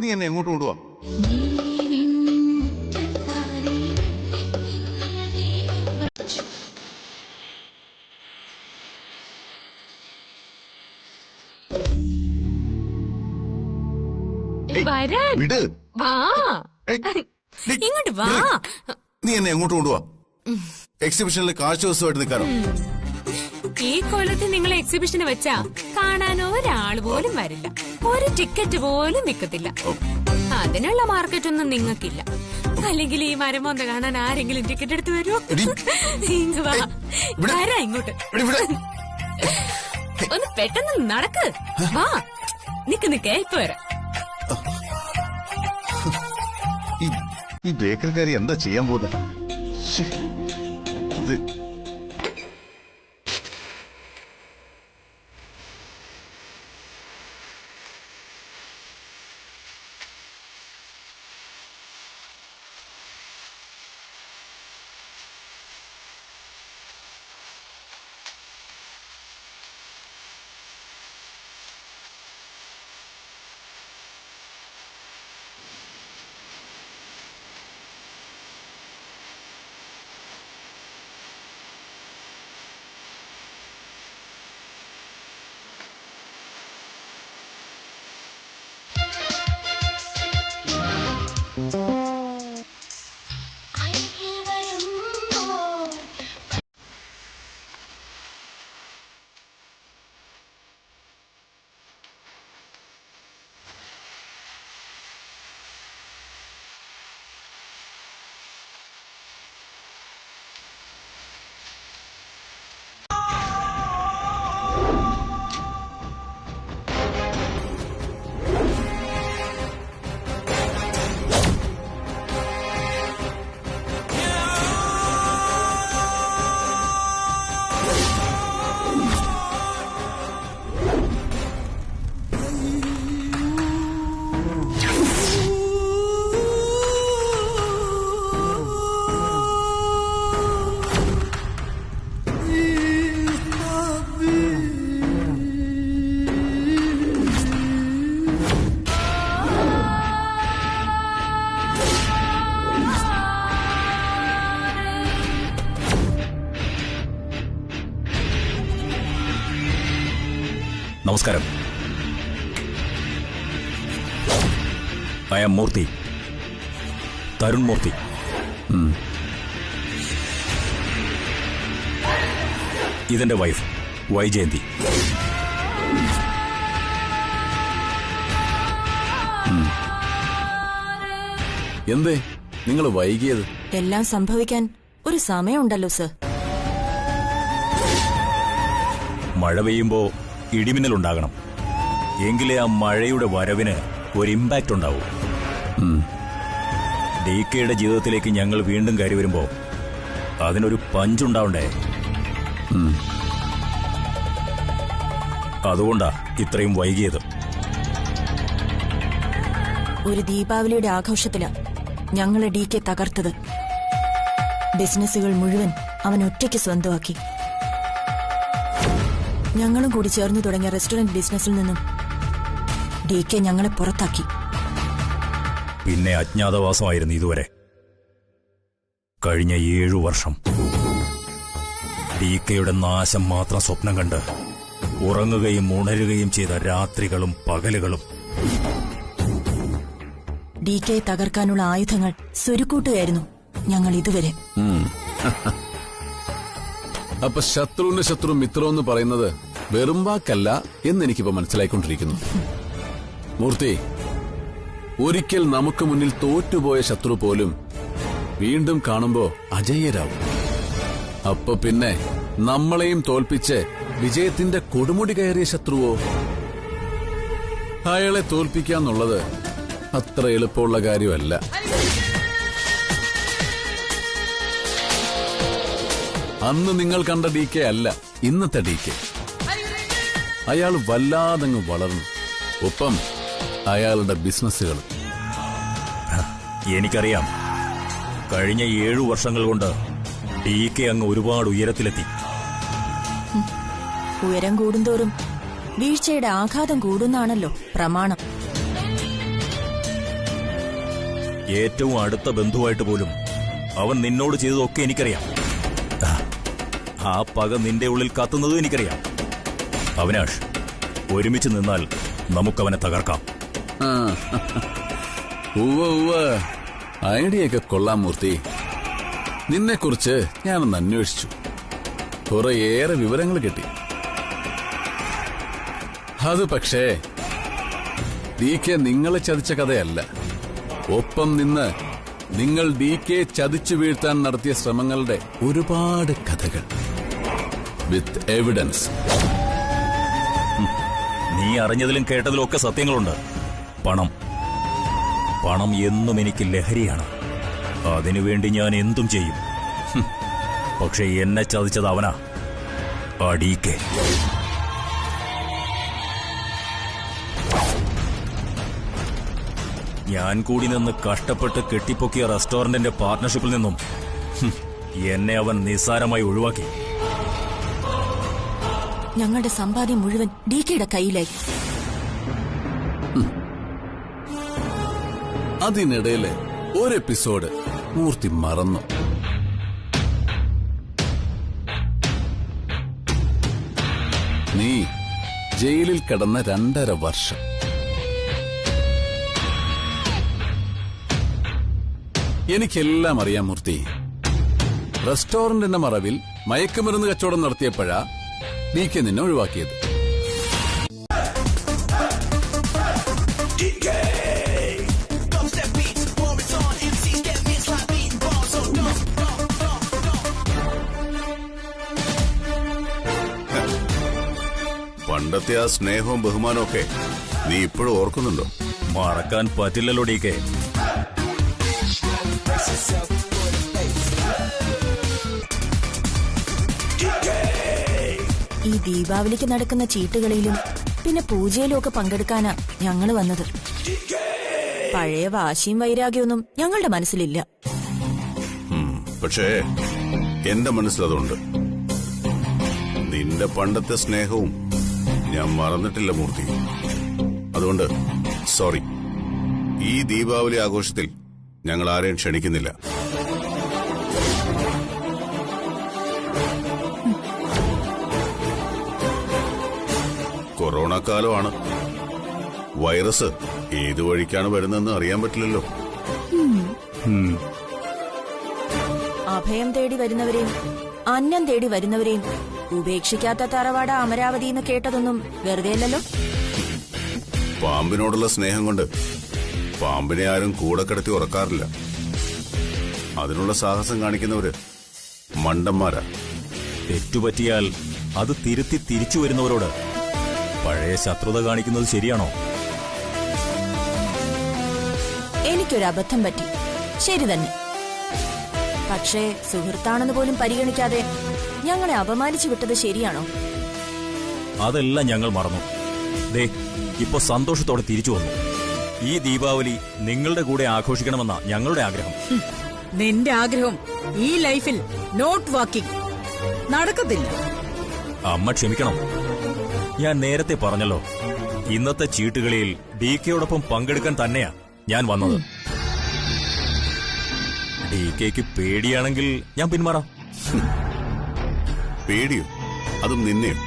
Speaker 7: നീ എന്നെ എങ്ങോട്ട് കൊണ്ടുപോവാ?
Speaker 3: വരാൻ.
Speaker 7: വിട്.
Speaker 3: വാ
Speaker 7: ഏയ്,
Speaker 3: ഇങ്ങോട്ട് വാ.
Speaker 7: നീ എന്നെ എങ്ങോട്ട് കൊണ്ടുപോവാ? എക്സിബിഷനിൽ കാഴ്ചവസ്തുവായിട്ട് നിൽക്കാനോ?
Speaker 3: ഈ കൊല്ലത്ത് നിങ്ങൾ എക്സിബിഷന് വെച്ചാ കാണാൻ ഒരാൾ പോലും വരില്ല. ഒരു ടിക്കറ്റ് പോലും വിൽക്കത്തില്ല. അതിനുള്ള മാർക്കറ്റ് ഒന്നും നിങ്ങൾക്കില്ല. അല്ലെങ്കിൽ ഈ മരമൊന്ന് കാണാൻ ആരെങ്കിലും ടിക്കറ്റ് എടുത്ത് വരുമോ? ഇങ്ങ് വാ. വരാ ഇങ്ങോട്ട്. ഒന്ന് പെട്ടെന്ന് നടക്ക്. വാ. നിക്ക് നിക്കേ, ഇപ്പൊ വരാം.
Speaker 7: ഈ ബേക്കറിക്കാരി എന്താ ചെയ്യാൻ പോകുന്നത്?
Speaker 9: നമസ്കാരം. ഐ ആം മൂർത്തി, തരുൺ മൂർത്തി. ഇതെന്റെ വൈഫ് വൈജയന്തി.
Speaker 6: എന്തേ നിങ്ങൾ വൈകിയത്?
Speaker 10: എല്ലാം സംഭവിക്കാൻ ഒരു സമയമുണ്ടല്ലോ സർ.
Speaker 9: മഴ പെയ്യുമ്പോ ഇടിമിന്നലുണ്ടാകണം. എങ്കിലേ ആ മഴയുടെ വരവിന് ഒരു ഇമ്പാക്റ്റ് ഉണ്ടാവൂ. DKയുടെ ജീവിതത്തിലേക്ക് ഞങ്ങൾ വീണ്ടും കയറി വരുമ്പോ അതിനൊരു പഞ്ചുണ്ടാവണ്ടേ? അതുകൊണ്ടാ ഇത്രയും വൈകിയത്.
Speaker 10: ഒരു ദീപാവലിയുടെ ആഘോഷത്തിലാ ഞങ്ങളെ DK തകർത്തത്. ബിസിനസ്സുകൾ മുഴുവൻ അവൻ ഒറ്റയ്ക്ക് സ്വന്തമാക്കി. ഞങ്ങളും കൂടി ചേർന്നു തുടങ്ങിയ റെസ്റ്റോറന്റ് ബിസിനസ്സിൽ നിന്നും DK ഞങ്ങളെ പുറത്താക്കി.
Speaker 9: പിന്നെ അജ്ഞാതവാസമായിരുന്നു ഇതുവരെ. കഴിഞ്ഞ 7 വർഷം DKയുടെ നാശം മാത്രം സ്വപ്നം കണ്ട് ഉറങ്ങുകയും ഉണരുകയും ചെയ്ത രാത്രികളും പകലുകളും.
Speaker 10: DK തകർക്കാനുള്ള ആയുധങ്ങൾ സ്വരുക്കൂട്ടുകയായിരുന്നു ഞങ്ങൾ ഇതുവരെ.
Speaker 6: അപ്പൊ ശത്രുവിന്റെ ശത്രു മിത്രം എന്ന് പറയുന്നത് വെറും വാക്കല്ല എന്നെനിക്കിപ്പോ മനസ്സിലായിക്കൊണ്ടിരിക്കുന്നു. മൂർത്തി, ഒരിക്കൽ നമുക്ക് മുന്നിൽ തോറ്റുപോയ ശത്രു പോലും വീണ്ടും കാണുമ്പോ അജയ്യരാവും. അപ്പൊ പിന്നെ നമ്മളെയും തോൽപ്പിച്ച് വിജയത്തിന്റെ കൊടുമുടി കയറിയ ശത്രുവോ? അയാളെ തോൽപ്പിക്കാന്നുള്ളത് അത്ര എളുപ്പമുള്ള കാര്യമല്ല. അന്ന് നിങ്ങൾ കണ്ട DK അല്ല ഇന്നത്തെ DK. അയാൾ വല്ലാതങ്ങ് വളർന്നു. ഒപ്പം അയാളുടെ ബിസിനസ്സുകൾ.
Speaker 9: എനിക്കറിയാം, കഴിഞ്ഞ 7 വർഷങ്ങൾ കൊണ്ട് DK അങ്ങ് ഒരുപാട് ഉയരത്തിലെത്തി.
Speaker 10: ഉയരം കൂടുന്തോറും വീഴ്ചയുടെ ആഘാതം കൂടുന്നാണല്ലോ പ്രമാണം.
Speaker 9: ഏറ്റവും അടുത്ത ബന്ധുവായിട്ട് പോലും അവൻ നിന്നോട് ചെയ്തതൊക്കെ എനിക്കറിയാം. ആ പക നിന്റെ ഉള്ളിൽ കത്തുന്നതും എനിക്കറിയാം. അവിനാഷ്, ഒരുമിച്ച് നിന്നാൽ നമുക്കവനെ തകർക്കാം.
Speaker 6: ഐഡിയൊക്കെ കൊള്ളാം മൂർത്തി. നിന്നെക്കുറിച്ച് ഞാനൊന്ന് അന്വേഷിച്ചു. കുറേയേറെ വിവരങ്ങൾ കിട്ടി. അത് പക്ഷേ DK നിങ്ങളെ ചതിച്ച കഥയല്ല. ഒപ്പം നിന്ന് നിങ്ങൾ DK ചതിച്ചു വീഴ്ത്താൻ നടത്തിയ ശ്രമങ്ങളുടെ ഒരുപാട് കഥകൾ വിത്ത് എവിഡൻസ്.
Speaker 9: നീ അറിഞ്ഞതിലും കേട്ടതിലും ഒക്കെ സത്യങ്ങളുണ്ട്. പണം എന്നും എനിക്ക് ലഹരിയാണ്. അതിനുവേണ്ടി ഞാൻ എന്തും ചെയ്യും. പക്ഷെ എന്നെ ചതിച്ചത് അവനാ, ആ DK. ഞാൻ കൂടി നിന്ന് കഷ്ടപ്പെട്ട് കെട്ടിപ്പൊക്കിയ റെസ്റ്റോറന്റിന്റെ പാർട്ട്ണർഷിപ്പിൽ നിന്നും എന്നെ അവൻ നിസ്സാരമായി ഒഴിവാക്കി.
Speaker 10: ഞങ്ങളുടെ സമ്പാദ്യം മുഴുവൻ DKയുടെ കയ്യിലായി.
Speaker 6: അതിനിടയില് ഒരു എപ്പിസോഡ് മൂർത്തി മറന്നു. നീ ജയിലിൽ കിടന്ന 2.5 വർഷം. എനിക്കെല്ലാം അറിയാം മൂർത്തി. റെസ്റ്റോറന്റിന്റെ മറവിൽ മയക്കുമരുന്ന് കച്ചവടം നടത്തിയപ്പോഴാ DK നിന്നെ ഒഴിവാക്കിയത്.
Speaker 7: പണ്ടത്തെ ആ സ്നേഹവും ബഹുമാനവും ഒക്കെ നീ ഇപ്പോഴും ഓർക്കുന്നുണ്ടോ?
Speaker 9: മറക്കാൻ പറ്റില്ലല്ലോ DK.
Speaker 10: ഈ ദീപാവലിക്ക് നടക്കുന്ന ചീട്ടുകളിലും പിന്നെ പൂജയിലും ഒക്കെ പങ്കെടുക്കാനാ ഞങ്ങള് വന്നത്. പഴയ വാശിയും വൈരാഗ്യമൊന്നും ഞങ്ങളുടെ മനസ്സിലില്ല.
Speaker 7: പക്ഷേ എന്റെ മനസ്സിലതുണ്ട്. നിന്റെ പണ്ടത്തെ സ്നേഹവും ഞാൻ മറന്നിട്ടില്ല മൂർത്തി. അതുകൊണ്ട് സോറി, ഈ ദീപാവലി ആഘോഷത്തിൽ ഞങ്ങൾ ആരെയും ക്ഷണിക്കുന്നില്ല. കൊറോണ കാലമാണ്. വൈറസ് ഏതു വഴിക്കാണ് വരുന്നതെന്ന് അറിയാൻ പറ്റില്ലല്ലോ.
Speaker 10: അഭയം തേടി വരുന്നവരെയും അന്നം തേടി വരുന്നവരെയും ഉപേക്ഷിക്കാത്ത തറവാട അമരാവതി എന്ന് കേട്ടതൊന്നും വെറുതെയല്ലോ.
Speaker 7: പാമ്പിനോടുള്ള സ്നേഹം കൊണ്ട് പാമ്പിനെ ആരും കൂടെ കിടത്തി ഉറക്കാറില്ല. അതിനുള്ള സാഹസം കാണിക്കുന്നവര് മണ്ടന്മാരാ.
Speaker 9: തെറ്റുപറ്റിയാൽ അത് തിരുത്തി തിരിച്ചു വരുന്നവരോട് പഴയ ശത്രുത കാണിക്കുന്നത് ശരിയാണോ?
Speaker 10: എനിക്കൊരു അബദ്ധം പറ്റി, ശരി തന്നെ. പക്ഷേ സുഹൃത്താണെന്ന് പോലും പരിഗണിക്കാതെ ഞങ്ങളെ അപമാനിച്ചു വിട്ടത് ശരിയാണോ?
Speaker 9: അതെല്ലാം ഞങ്ങൾ മറന്നു. ദേ, ഇപ്പൊ സന്തോഷത്തോടെ തിരിച്ചു വന്നു. ഈ ദീപാവലി നിങ്ങളുടെ കൂടെ ആഘോഷിക്കണമെന്ന ഞങ്ങളുടെ ആഗ്രഹം.
Speaker 1: നിന്റെ ആഗ്രഹം ഈ ലൈഫിൽ നോട്ട് വാക്കിംഗ് നടക്കത്തില്ല.
Speaker 9: അമ്മ ക്ഷമിക്കണം. ഞാൻ നേരത്തെ പറഞ്ഞല്ലോ, ഇന്നത്തെ ചീട്ടുകളിയിൽ DKയോടൊപ്പം പങ്കെടുക്കാൻ തന്നെയാ ഞാൻ വന്നത്. DKക്ക് പേടിയാണെങ്കിൽ ഞാൻ പിന്മാറാം.
Speaker 7: പേടിയോ? അതും നിന്നെയും?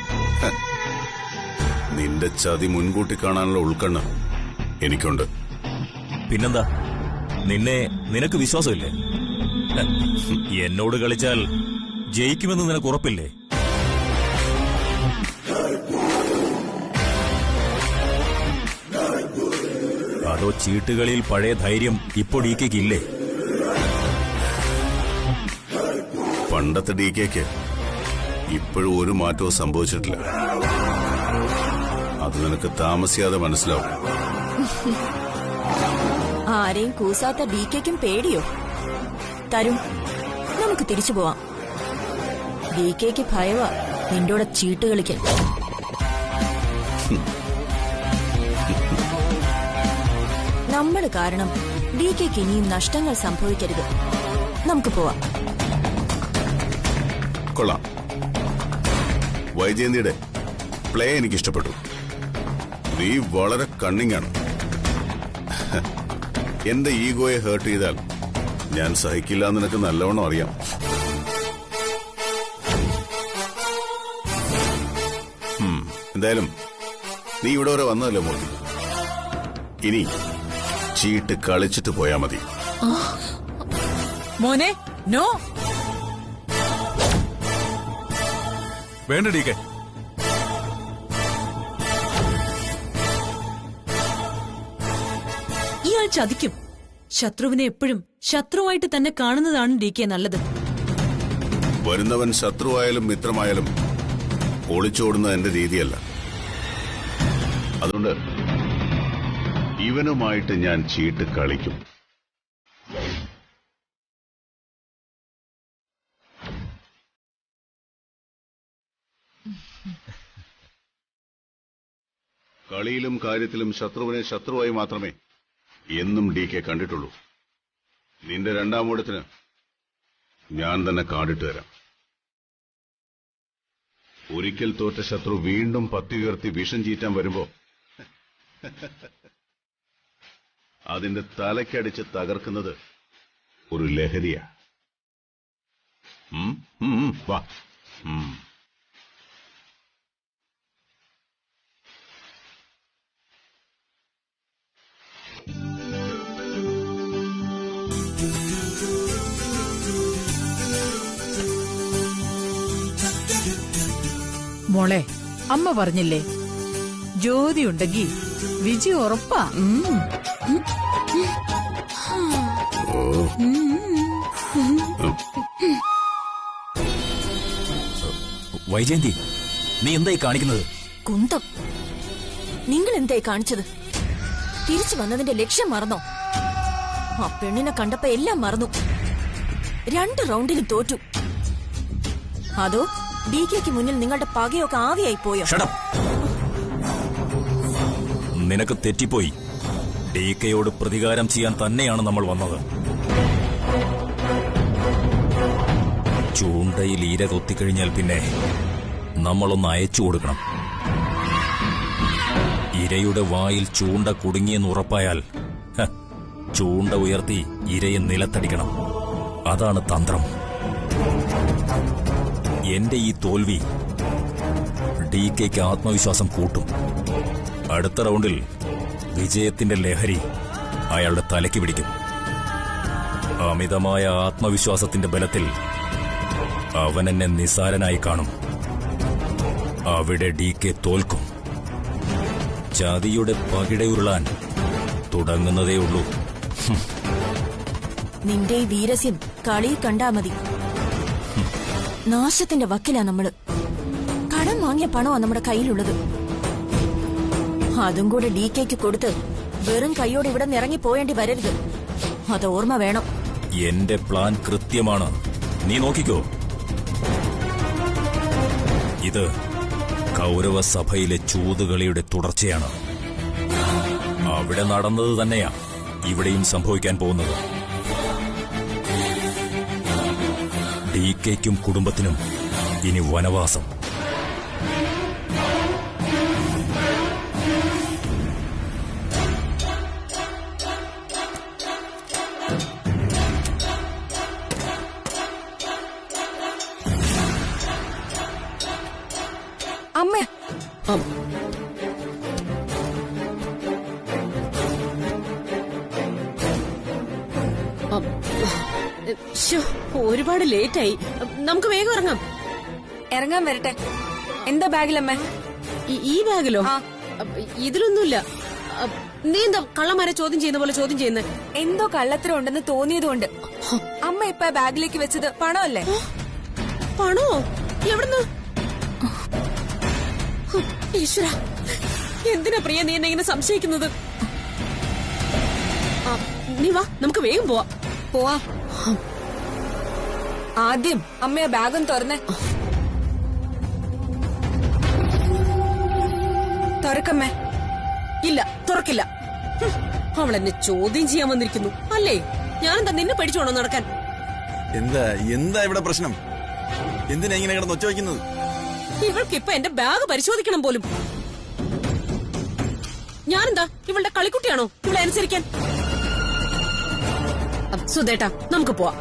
Speaker 7: നിന്റെ ചതി മുൻകൂട്ടി കാണാനുള്ള ഉൾക്കണ്ണ് എനിക്കുണ്ട്.
Speaker 9: പിന്നെന്താ, നിനക്ക് വിശ്വാസമില്ലേ? എന്നോട് കളിച്ചാൽ ജയിക്കുമെന്ന് നിനക്ക് ഉറപ്പില്ലേ? അതോ ചീട്ടുകളിൽ പഴയ ധൈര്യം ഇപ്പോൾ DKക്ക് ഇല്ലേ?
Speaker 7: പണ്ടത്തെ DKക്ക് ഇപ്പോഴും ഒരു മാറ്റവും സംഭവിച്ചിട്ടില്ല. അത് നിനക്ക് താമസിയാതെ മനസ്സിലാവും.
Speaker 10: ആരെയും കൂസാത്ത DKക്കും പേടിയോ? തരും, നമുക്ക് തിരിച്ചു പോവാം. DKക്ക് ഭയവാ നിന്റെ കൂടെ ചീട്ട് കളിക്കൽ. നമ്മൾ കാരണം DKക്ക് ഇനിയും നഷ്ടങ്ങൾ സംഭവിക്കരുത്. നമുക്ക് പോവാം.
Speaker 7: കൊള്ളാം. വൈജയന്തിയുടെ പ്ലേ എനിക്കിഷ്ടപ്പെട്ടു. നീ വളരെ കണ്ണിങ് ആണ്. എന്റെ ഈഗോയെ ഹേർട്ട് ചെയ്താൽ ഞാൻ സഹിക്കില്ല എന്ന് നിനക്ക് നല്ലവണ്ണം അറിയാം. എന്തായാലും നീ ഇവിടെ വരെ വന്നതല്ലേ മോദി. ഇനി ചീട്ട് കളിച്ചിട്ട് പോയാ മതി.
Speaker 1: മോനെ, നോ.
Speaker 5: വേണ്ട DK.
Speaker 2: ഇയാൾ ചതിക്കും. ശത്രുവിനെ എപ്പോഴും ശത്രുവായിട്ട് തന്നെ കാണുന്നതാണ് DK നല്ലത്.
Speaker 7: വരുന്നവൻ ശത്രുവായാലും മിത്രമായാലും ഒളിച്ചോടുന്ന എന്റെ രീതിയല്ല. അതുകൊണ്ട് ഇവനുമായിട്ട് ഞാൻ ചീട്ട് കളിക്കും. കളിയിലും കാര്യത്തിലും ശത്രുവിനെ ശത്രുവായി മാത്രമേ എന്നും DK കണ്ടിട്ടുള്ളൂ. നിന്റെ രണ്ടാം ഓടത്തിന് ഞാൻ തന്നെ കാണിട്ട് തരാം. ഒരിക്കൽ തോറ്റ ശത്രു വീണ്ടും പത്തി ഉയർത്തി വിഷം ചീറ്റാൻ വരുമ്പോ അതിന്റെ തലയ്ക്കടിച്ച് തകർക്കുന്നത് ഒരു ലഹരിയാ. വാ.
Speaker 1: മോളെ, അമ്മ പറഞ്ഞില്ലേ, ജ്യോതി ഉണ്ടെങ്കി വിജയം ഉറപ്പാ.
Speaker 9: വൈജയന്തി, നീ എന്തായി കാണിക്കുന്നത്?
Speaker 10: കുന്തം. നിങ്ങൾ എന്തായി കാണിച്ചത്? തിരിച്ചു വന്നതിന്റെ ലക്ഷ്യം മറന്നോ? ആ പെണ്ണിനെ കണ്ടപ്പോ എല്ലാം മറന്നു. 2 റൗണ്ടിലും തോറ്റു. അതോ DKക്ക് മുന്നിൽ നിങ്ങളുടെ പകയൊക്കെ ആവിയായി പോയോ?
Speaker 9: നിനക്ക് തെറ്റിപ്പോയി. DKയോട് പ്രതികാരം ചെയ്യാൻ തന്നെയാണ് നമ്മൾ വന്നത്. ചൂണ്ടയിൽ ഈര കൊത്തിക്കഴിഞ്ഞാൽ പിന്നെ നമ്മളൊന്ന് അയച്ചു കൊടുക്കണം. ഇരയുടെ വായിൽ ചൂണ്ട കുടുങ്ങിയെന്ന് ഉറപ്പായാൽ ചൂണ്ട ഉയർത്തി ഇരയെ നിലത്തടിക്കണം. അതാണ് തന്ത്രം. എന്റെ ഈ തോൽവി DKക്ക് ആത്മവിശ്വാസം കൂട്ടും. അടുത്ത റൗണ്ടിൽ വിജയത്തിന്റെ ലഹരി അയാളുടെ തലയ്ക്ക് പിടിക്കും. അമിതമായ ആത്മവിശ്വാസത്തിന്റെ ബലത്തിൽ അവൻ എന്നെ നിസാരനായി കാണും. അവിടെ DK തോൽക്കും. ചതിയുടെ പകിടയുരുളാൻ തുടങ്ങുന്നതേയുള്ളൂ.
Speaker 10: നിന്റെ ഈ വീരസ്യം കളിയിൽ കണ്ടാ മതി. നാശത്തിന്റെ വക്കിലാ നമ്മള്. കടം വാങ്ങിയ പണമാ നമ്മുടെ കയ്യിലുള്ളത്. അതും കൂടെ DKക്ക് കൊടുത്ത് വെറും കൈയോടെ ഇവിടെ ഇറങ്ങി പോയേണ്ടി വരരുത്. അത് ഓർമ്മ വേണം.
Speaker 9: എന്റെ പ്ലാൻ കൃത്യമാണ്. നീ നോക്കിക്കോ. ഇത് കൗരവ സഭയിലെ ചൂതുകളിയുടെ തുടർച്ചയാണ്. അവിടെ നടന്നത് തന്നെയാ ഇവിടെയും സംഭവിക്കാൻ പോകുന്നത്. DKയ്ക്കും കുടുംബത്തിനും ഇനി വനവാസം.
Speaker 8: അമ്മ
Speaker 3: ഒരുപാട് ലേറ്റായി. നമുക്ക് വേഗം ഇറങ്ങാം.
Speaker 8: ഇറങ്ങാൻ വരട്ടെ. എന്താ ബാഗിലമ്മ?
Speaker 3: ഈ ബാഗിലോ? ഇതിലൊന്നുമില്ല. നീ എന്താ കള്ളന്മാരെ ചോദ്യം ചെയ്യുന്ന പോലെ ചോദ്യം ചെയ്യുന്നത്?
Speaker 8: എന്തോ കള്ളത്തരം ഉണ്ടെന്ന് തോന്നിയതുകൊണ്ട്. അമ്മ ഇപ്പൊ ബാഗിലേക്ക് വെച്ചത് പണമല്ലേ?
Speaker 3: പണോ? എവിടുന്ന്? ഈശ്വര, എന്തിനാ പ്രിയ നീ എന്നെ ഇങ്ങനെ സംശയിക്കുന്നത്? നീ വാ, നമുക്ക് വേഗം
Speaker 8: പോവാ. ആദ്യം അമ്മയെ ബാഗും തുറന്നേ. തുറക്കമ്മേ.
Speaker 3: ഇല്ല, തുറക്കില്ല. അവൾ എന്നെ ചോദ്യം ചെയ്യാൻ വന്നിരിക്കുന്നു അല്ലേ? ഞാനെന്താ നിന്നെ പഠിച്ചോണോ നടക്കാൻ?
Speaker 11: എന്താ ഇവിടെ പ്രശ്നം? എന്തിനാ ഇങ്ങനെ കിടന്ന് ഒച്ച വയ്ക്കുന്നത്?
Speaker 3: ഇവൾക്ക് ഇപ്പൊ എന്റെ ബാഗ് പരിശോധിക്കണം പോലും. ഞാനെന്താ ഇവളുടെ കളിക്കുട്ടിയാണോ ഇവളെ അനുസരിക്കാൻ? സുധേട്ടാ, നമുക്ക് പോവാം.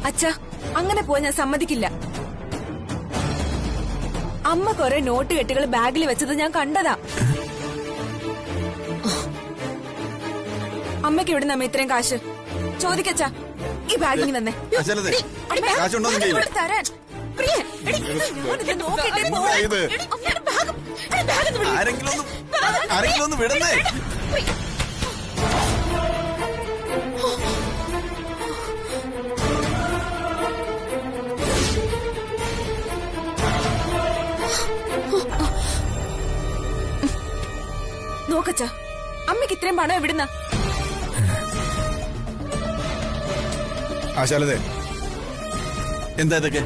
Speaker 8: അച്ഛാ, അങ്ങനെ പോവാൻ ഞാൻ സമ്മതിക്കില്ല. അമ്മ കുറെ നോട്ട് കെട്ടുകൾ ബാഗിൽ വെച്ചത് ഞാൻ കണ്ടതാ. അമ്മയ്ക്ക് എവിടെ നമ്മ ഇത്രയും കാശ്? ചോദിക്കച്ചാ, ഈ ബാഗിങ് തന്നെ തരാൻ.
Speaker 11: ആരെങ്കിലും ഒന്ന് വിടന്നേ.
Speaker 8: നോക്കച്ചാ, അമ്മയ്ക്ക് ഇത്രയും പണം എവിടുന്ന?
Speaker 11: ആശാലതേ, എന്താ ഇതൊക്കെ?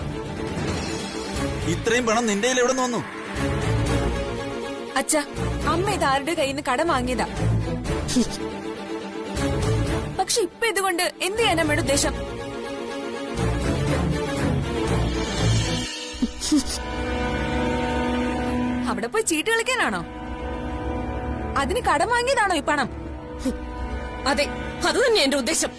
Speaker 11: ഇത്രയും പണം നിന്റെ കയ്യിൽ എവിടെ നിന്ന് വന്നു?
Speaker 8: അച്ഛാ, അമ്മ ഇത് ആരുടെ കയ്യിൽ നിന്ന് കടം വാങ്ങിയതാ. പക്ഷെ ഇപ്പൊ ഇതുകൊണ്ട് എന്ത് ചെയ്യാൻ അമ്മയുടെ ഉദ്ദേശം? അവിടെ പോയി ചീട്ട് കളിക്കാനാണോ? അതിന് കടം വാങ്ങിയതാണോ ഈ പണം?
Speaker 3: അതെ, അത് തന്നെ എന്റെ ഉദ്ദേശം.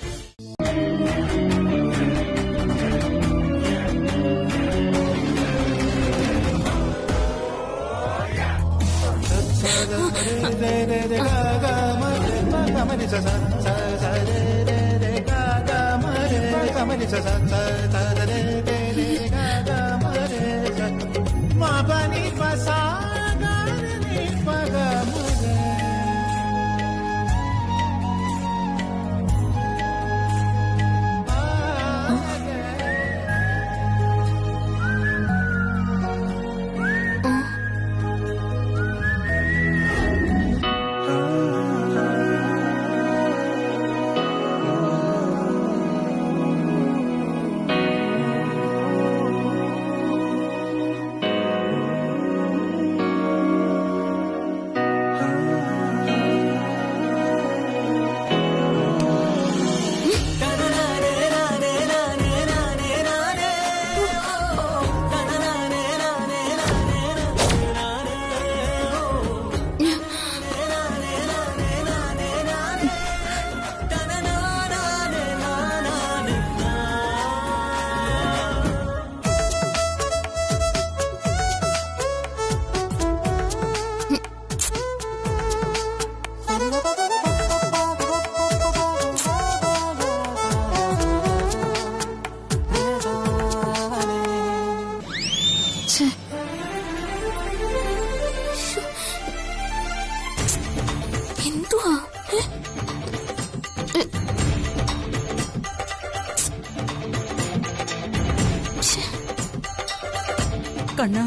Speaker 1: കണ്ണാ,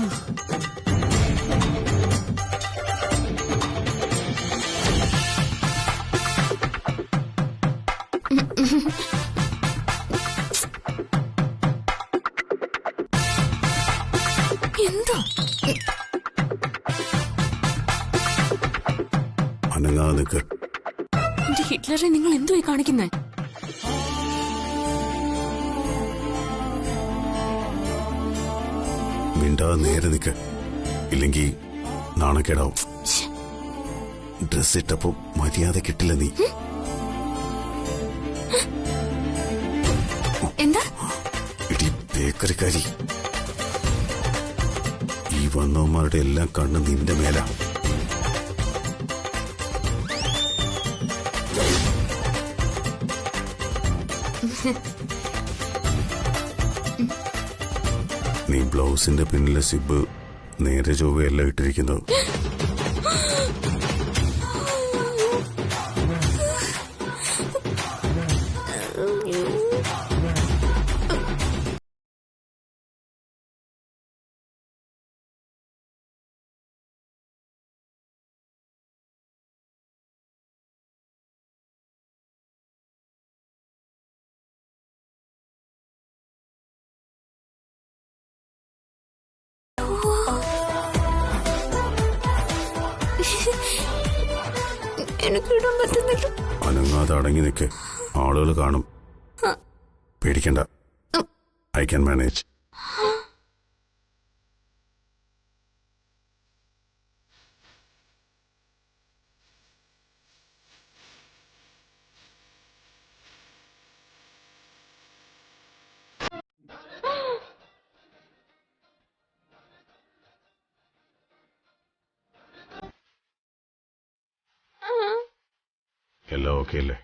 Speaker 8: എന്താ
Speaker 7: അനങ്ങാതെ നിൽക്ക്.
Speaker 3: എന്റെ ഹിറ്റ്ലറെ നിങ്ങൾ എന്തുവായി കാണിക്കുന്നേ?
Speaker 7: മിണ്ടാതെ നേരെ നിൽക്ക്, ഇല്ലെങ്കിൽ നാണക്കേടാവും. ഡ്രസ് ഇട്ടപ്പോ മര്യാദ കിട്ടില്ല നീ.
Speaker 3: എന്താ
Speaker 7: ഇടി ബേക്കറിക്കാരി, ഈ വന്നവന്മാരുടെ എല്ലാം കണ്ണ് നിന്റെ മേലാ. നീ ബ്ലൗസിന്റെ പിന്നിലെ സിബ് നേരെ ചൊവ്വയല്ല ഇട്ടിരിക്കുന്നത്.
Speaker 3: എനിക്കിടാൻ പറ്റുന്നില്ല.
Speaker 7: അനങ്ങാതെ അടങ്ങി നിൽക്ക്, ആളുകൾ കാണും. പേടിക്കണ്ട, ഐ ക്യാൻ മാനേജ്. എല്ലാം ഓക്കെ അല്ലേ?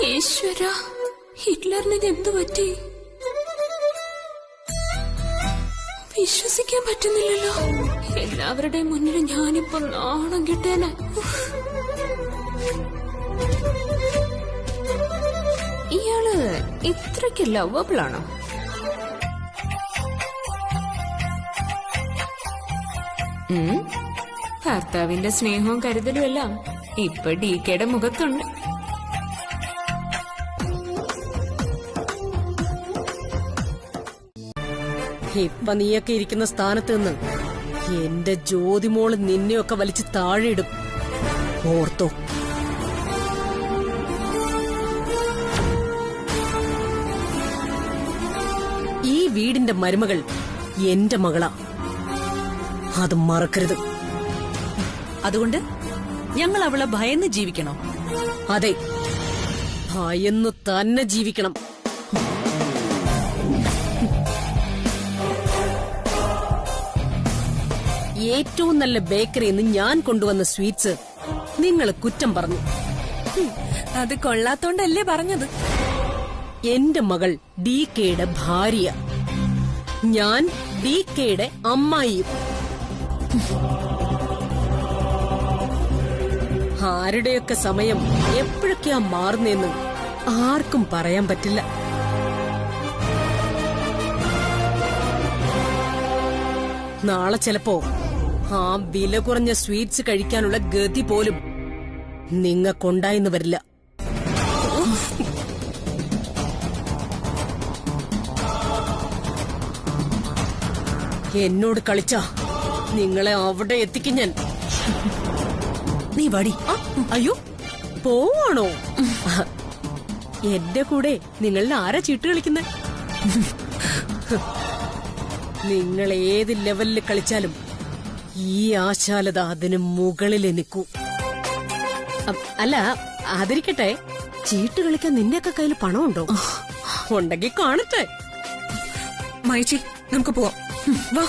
Speaker 3: ഈശ്വര, ഹിറ്റ്ലറിന് എന്തു പറ്റി? വിശ്വസിക്കാൻ പറ്റുന്നില്ലല്ലോ. എല്ലാവരുടെയും മുന്നിൽ ഞാനിപ്പോ നാണം കിട്ടേനെ. ഇയാള് ഇത്രയ്ക്ക് ലവബിൾ ആണോ? ഭർത്താവിന്റെ സ്നേഹവും കരുതലും എല്ലാം ഇപ്പൊ DKയുടെ മുഖത്തുണ്ട്.
Speaker 12: ഇപ്പൊ നീയൊക്കെ ഇരിക്കുന്ന സ്ഥാനത്ത് നിന്ന് എന്റെ ജ്യോതിമോള് നിന്നെയൊക്കെ വലിച്ച് താഴെയിടും, ഓർത്തോ. ഈ വീടിന്റെ മരുമകൾ എന്റെ മകളാ, അത് മറക്കരുത്.
Speaker 2: അതുകൊണ്ട് ഞങ്ങൾ അവളെ ഭയന്ന് ജീവിക്കണോ?
Speaker 12: അതെ, ഭയന്നു തന്നെ ജീവിക്കണം. ഏറ്റവും നല്ല ബേക്കറിയിൽ നിന്ന് ഞാൻ കൊണ്ടുവന്ന സ്വീറ്റ്സ് നിങ്ങൾ കുറ്റം പറഞ്ഞു.
Speaker 8: അത് കൊള്ളാത്തോണ്ടല്ലേ പറഞ്ഞത്.
Speaker 12: എന്റെ മകൾ DKയുടെ ഭാര്യ, ഞാൻ DKയുടെ അമ്മായിയും. ആരുടെയൊക്കെ സമയം എപ്പോഴൊക്കെയാ മാറുന്നതെന്ന് ആർക്കും പറയാൻ പറ്റില്ല. നാളെ ചിലപ്പോ ആ വില കുറഞ്ഞ സ്വീറ്റ്സ് കഴിക്കാനുള്ള ഗതി പോലും നിങ്ങൾക്കുണ്ടായെന്ന് വരില്ല. എന്നോട് കളിച്ചാ നിങ്ങളെ അവിടെ എത്തിക്കും ഞാൻ.
Speaker 2: നീ വാടി.
Speaker 12: അയ്യോ, പോവാണോ? എന്റെ കൂടെ നിങ്ങളുടെ ആരാ ചീട്ട് കളിക്കുന്നത്? നിങ്ങൾ ഏത് ലെവലിൽ കളിച്ചാലും ഈ ആശാലത അതിന് മുകളിൽ നിൽക്കൂ. അല്ല, അതിരിക്കട്ടെ, ചീട്ട് കളിക്കാൻ നിന്റെയൊക്കെ കയ്യിൽ പണമുണ്ടോ? ഉണ്ടെങ്കിൽ കാണട്ടെ.
Speaker 4: മൈച്ചി, നമുക്ക് പോവാം. വാ.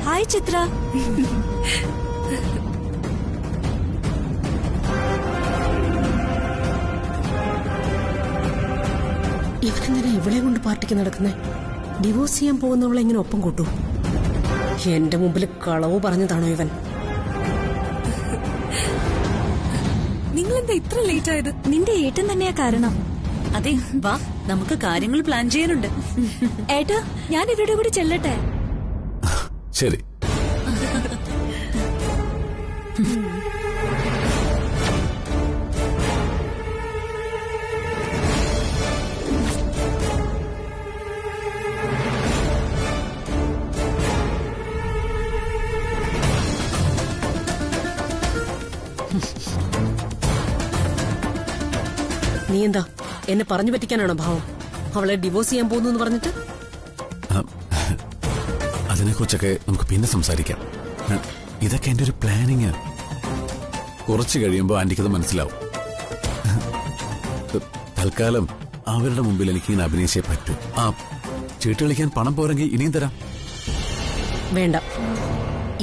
Speaker 10: ഹായ് ചിത്ര.
Speaker 12: ഇവരെന്തിനാ ഇവളെ കൊണ്ട് പാർട്ടിക്ക് നടക്കുന്നേ? ഡിവോഴ്സ് ചെയ്യാൻ പോകുന്നവളെ ഇങ്ങനെ ഒപ്പം കൂട്ടൂ? എന്റെ മുമ്പിൽ കളവ് പറഞ്ഞതാണോ ഇവൻ?
Speaker 8: നിങ്ങളെന്താ ഇത്ര ലേറ്റ് ആയത്?
Speaker 10: നിന്റെ ഏട്ടൻ തന്നെയാ കാരണം.
Speaker 2: അതെ, വാ നമുക്ക് കാര്യങ്ങൾ പ്ലാൻ ചെയ്യാനുണ്ട്.
Speaker 10: ഏട്ടാ, ഞാൻ ഇവരുടെ കൂടി ചെല്ലട്ടെ?
Speaker 6: ശരി.
Speaker 12: നീ എന്താ എന്നെ പറഞ്ഞു പറ്റിക്കാനാണോ ഭാവം? അവളെ ഡിവോഴ്സ് ചെയ്യാൻ പോകുന്നു എന്ന് പറഞ്ഞിട്ട്?
Speaker 6: അതിനെക്കുറിച്ചൊക്കെ നമുക്ക് പിന്നെ സംസാരിക്കാം. ഇതൊക്കെ എന്റെ ഒരു പ്ലാനിങ്. കുറച്ച് കഴിയുമ്പോൾ ആന്റിക്കത് മനസ്സിലാവും. തൽക്കാലം അവരുടെ മുമ്പിൽ എനിക്ക് ഇങ്ങനെ അഭിനയിച്ചേ പറ്റൂ. ചീട്ട് കളിക്കാൻ പണം പോരെങ്കിൽ ഇനിയും തരാം.
Speaker 12: വേണ്ട,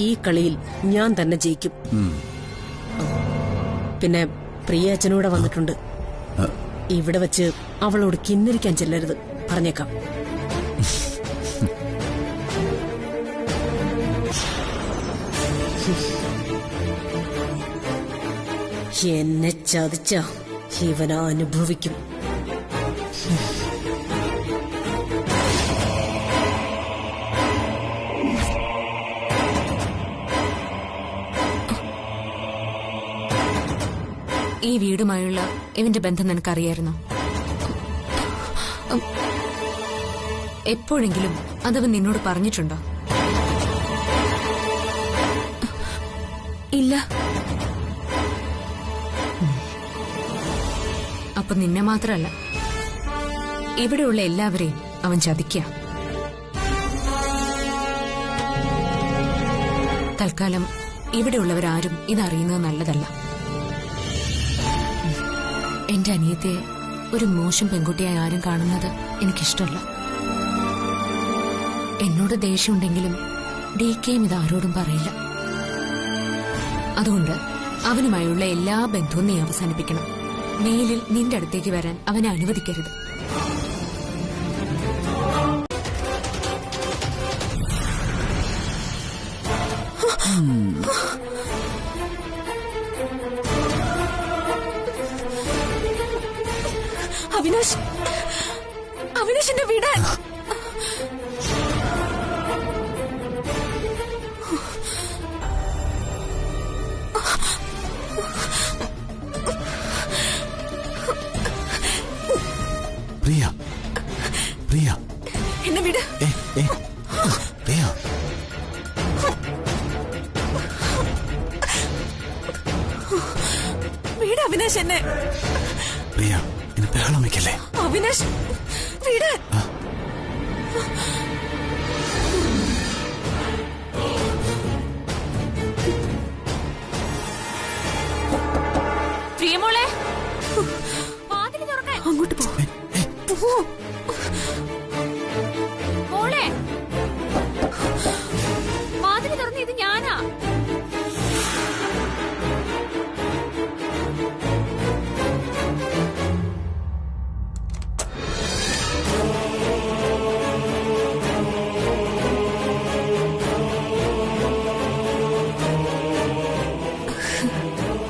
Speaker 12: ഈ കളിയിൽ ഞാൻ തന്നെ ജയിക്കും. പിന്നെ പ്രിയ അച്ഛനൂടെ വന്നിട്ടുണ്ട്. ഇവിടെ വെച്ച് അവളോട് കിന്നരിക്കാൻ ചെല്ലരുത്, പറഞ്ഞേക്കാം. എന്നെ ചതിച്ച ഇവന അനുഭവിക്കും.
Speaker 3: ഈ വീടുമായുള്ള ഇവന്റെ ബന്ധം നിനക്കറിയായിരുന്നോ? എപ്പോഴെങ്കിലും അതവൻ നിന്നോട് പറഞ്ഞിട്ടുണ്ടോ?
Speaker 10: ഇല്ല.
Speaker 3: അപ്പൊ നിന്നെ മാത്രല്ല, ഇവിടെയുള്ള എല്ലാവരെയും അവൻ ചതിക്കുക. തൽക്കാലം ഇവിടെയുള്ളവരാരും ഇതറിയുന്നത് നല്ലതല്ല. എന്റെ അനിയത്തെ ഒരു മോശം പെൺകുട്ടിയായി ആരും കാണുന്നത് എനിക്കിഷ്ടമല്ല. എന്നോട് ദേഷ്യമുണ്ടെങ്കിലും DKയും ഇത് ആരോടും പറയില്ല. അതുകൊണ്ട് അവനുമായുള്ള എല്ലാ ബന്ധവും നീ അവസാനിപ്പിക്കണം. മേലിൽ നിന്റെ അടുത്തേക്ക് വരാൻ അവനെ അനുവദിക്കരുത്.
Speaker 10: അവിനാശ്, അവിനാശ് എന്നെ വിടാൻ.
Speaker 6: പ്രിയ, പ്രിയ,
Speaker 10: എന്നെ വിട്.
Speaker 6: പ്രിയ,
Speaker 10: വിട് അവിനാശ് എന്നെ.
Speaker 6: പ്രിയ, എന്നെ ബഹളം വയ്ക്കല്ലേ.
Speaker 10: അവിനാശ്, വിട്.
Speaker 3: പ്രിയമോളെ,
Speaker 10: അങ്ങോട്ട് പോ.
Speaker 3: മോളെ, വാതില് തുറന്ന്, ഇത് ഞാനാ.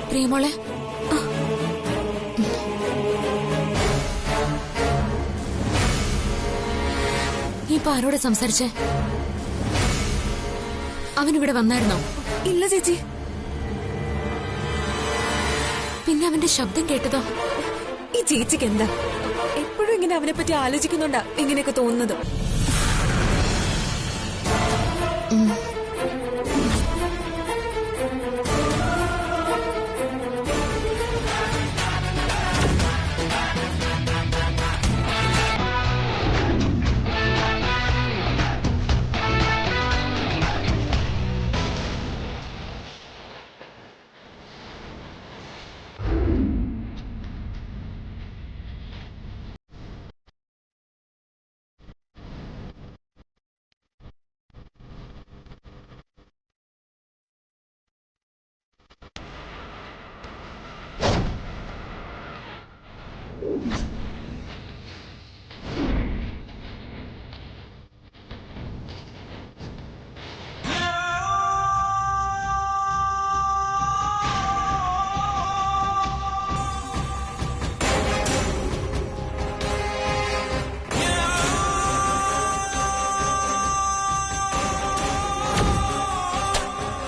Speaker 3: പ്രിയമോളെ, ഇപ്പൊ ആരോട് സംസാരിച്ചേ? അവനിവിടെ വന്നായിരുന്നോ?
Speaker 10: ഇല്ല ചേച്ചി.
Speaker 3: പിന്നെ അവന്റെ ശബ്ദം കേട്ടതോ?
Speaker 10: ഈ ചേച്ചിക്ക് എന്താ എപ്പോഴും ഇങ്ങനെ അവനെ പറ്റി ആലോചിക്കുന്നുണ്ടാ ഇങ്ങനെയൊക്കെ തോന്നുന്നത്?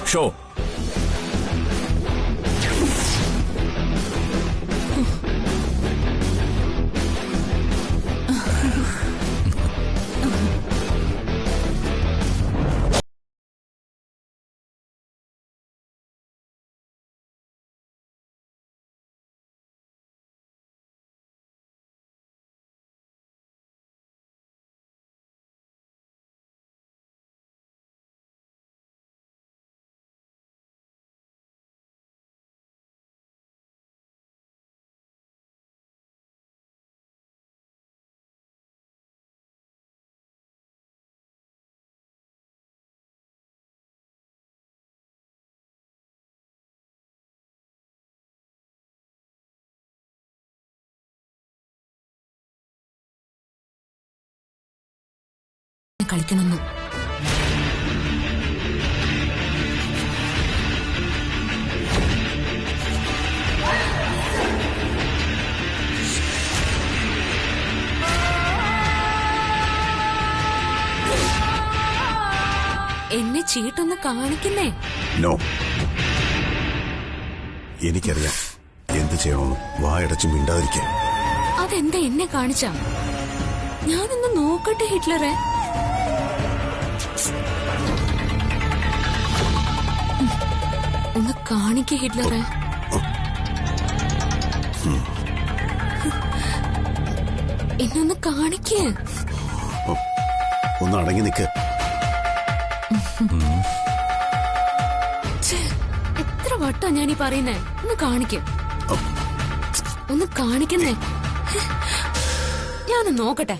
Speaker 9: ഷോ.
Speaker 3: കളിക്കണമെന്ന്. എന്നെ ചീട്ടൊന്ന് കാണിക്കുന്നേ.
Speaker 7: നോ, എനിക്കറിയാം എന്ത് ചെയ്യണമെന്ന്. വായടച്ച് മിണ്ടാതിരിക്കാൻ.
Speaker 3: അതെന്താ എന്നെ കാണിച്ചാ? ഞാനൊന്ന് നോക്കട്ടെ ഹിറ്റ്ലറെ. ഒന്ന് കാണിക്ക ഹിറ്റ്ലറെ. എന്നൊന്ന് കാണിക്കേ.
Speaker 7: ഒന്ന് അടങ്ങി നിൽക്ക്.
Speaker 3: എത്ര വട്ടാ ഞാനീ പറയുന്നേ? ഒന്ന് കാണിക്കേ. ഒന്ന് കാണിക്കുന്നേ. ഞാനൊന്ന് നോക്കട്ടെ.